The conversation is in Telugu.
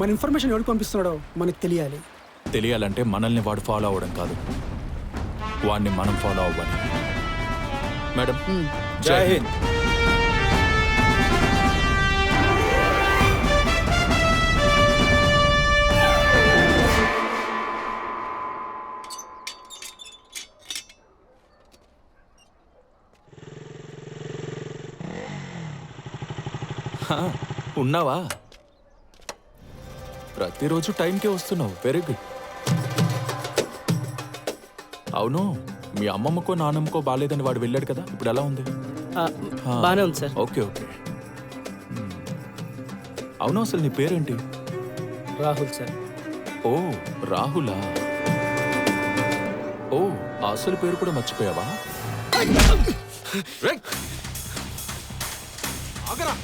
మన ఇన్ఫర్మేషన్ ఎవరికి పంపిస్తున్నాడో మనకు తెలియాలి. తెలియాలంటే మనల్ని వాడు ఫాలో అవ్వడం కాదు, వాడిని మనం ఫాలో అవ్వాలి. మేడం, జై హింద్. ఉన్నావా? ప్రతిరోజు టైంకే వస్తున్నావు. Very good. అవును, మీ అమ్మమ్మకో నాన్నమ్మకో బాగాలేదని వాడు వెళ్ళాడు కదా, ఇప్పుడు ఎలా ఉంది? బానే ఉంది సార్. Okay okay. అవును, అసలు నీ పేరేంటి? రాహుల్ సార్. ఓ రాహులా? ఓ, అసలు పేరు కూడా మర్చిపోయావా? ఆగరా.